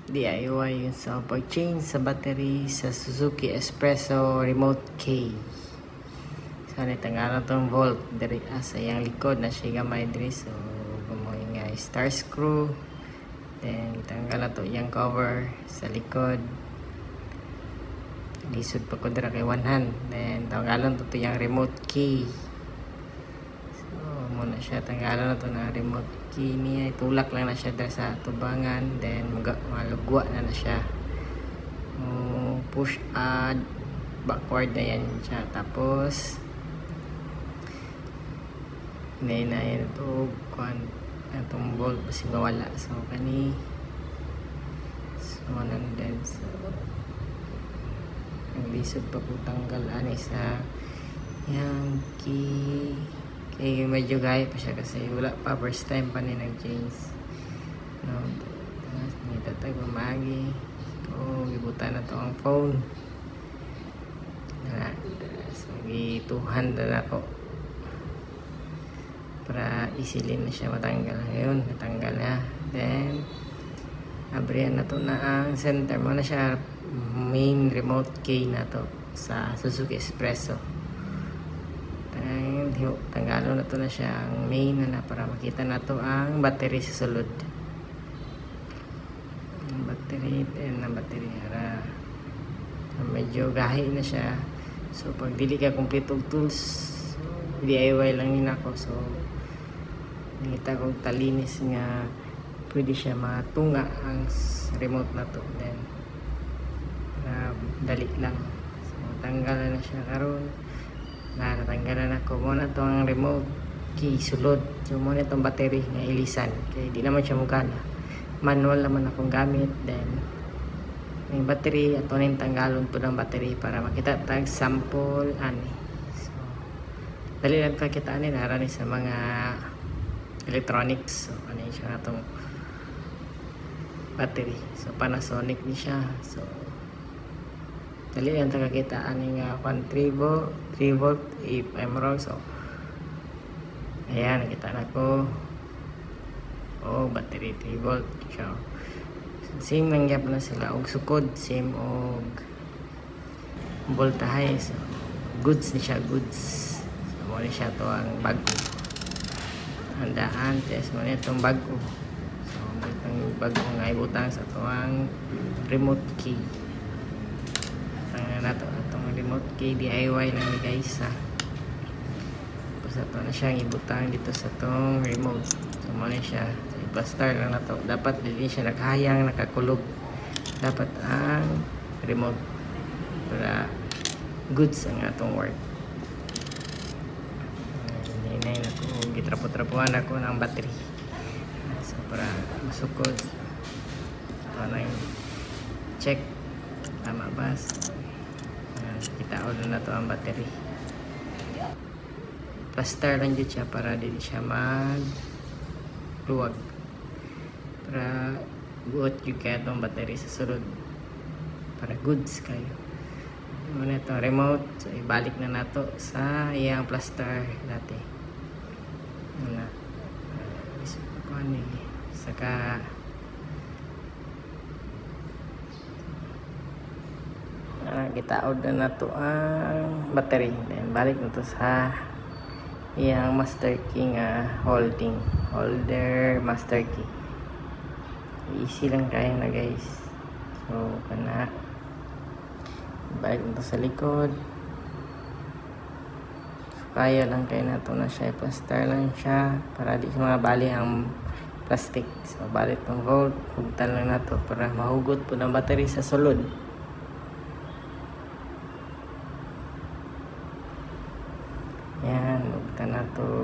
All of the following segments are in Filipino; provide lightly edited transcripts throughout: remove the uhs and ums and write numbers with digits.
DIY yun sa pag-change sa battery sa Suzuki Espresso Remote K. So nitanggalan tong volt diri sa iyang likod na siya gamay diri, so gumoy nga star screw, then tanggalan to iyang cover sa likod, lisod pa ko dira kay one hand, then tanggalan to iyang remote key. So muna siya tanggalan na to na remote key niya, itulak lang na siya dira sa tubangan, then malugwa na siya, push add backward na yan siya, tapos inayin ito kuan atong bolt kasi mawala, so kani so then so ang lisod pa po tanggal ani sa yang key, kay medyo gaya pa siya kasi wala pa, first time pa ni nag-change, no. Tapos nitatag mamagi gibutan na to ang phone na, so gituhan na ako para isilin na siya matanggal. Ngayon natanggal na, then abrihan na to na ang center mo na siya, main remote key na to sa Suzuki Espresso. Tanggalo na to na siya ang main na para makita na to ang battery sa sulod, ang battery, then ang battery para medyo gahi na siya. So pag dili ka complete og tools, DIY lang yun ako, so nakita kong talinis nga pwede siya matunga ang remote na to, then dali lang. So tanggalan na siya karon, natanggalan na ko muna to ang remote key sulod. So muna itong battery nga ilisan kay di naman siya mukana, manual naman akong gamit, then yung battery ato na yung tanggalon po ng battery para makita tag sample ani. So dali lang kakita ni narani sa mga electronics. So ano yun siya itong battery, so Panasonic ni siya, so dali lang kakita ani nga 3 volt if I'm wrong. So ayan, nakita na ko battery 3 volt siya, same lang gyap na sila og sukod, same og voltahe, so goods ni siya, goods. So mo ni siya to ang bago handaan, test mo na itong bago. So itong bago nga ibutang sa to ang remote key na to, itong remote key DIY lang ni guys ha. Tapos ito na siyang ibutang dito sa tong remote, so mo na siya, so i-plaster lang na to. Dapat hindi siya naghayang nakakulog, dapat ang remote para goods ang atong work. Hinay na ko, gitrapo-trapuan ako ng battery, so para masukod para check tama ba. Kita na to ang battery, plaster lang dyan siya para di siya magluwag, para buot yung kaya itong battery sa sulod para goods kayo. Muna itong remote, so ibalik na nato sa iyang plaster dati na saka gitaod na nato ang battery, then balik na to sa iyang master key nga holder master key. Easy lang kaya na guys. So kana balik na to sa likod, so kaya lang kaya na to na siya, plaster lang siya para di siya mabali ang plastic. So balik tong volt, hugtan lang na to para mahugot po ng battery sa sulod. Yan, hugtan na to,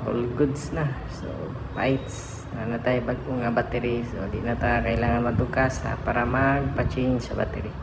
all goods na. So lights na tayo bagong nga battery, so di na tayo kailangan matukas para magpa-change sa battery.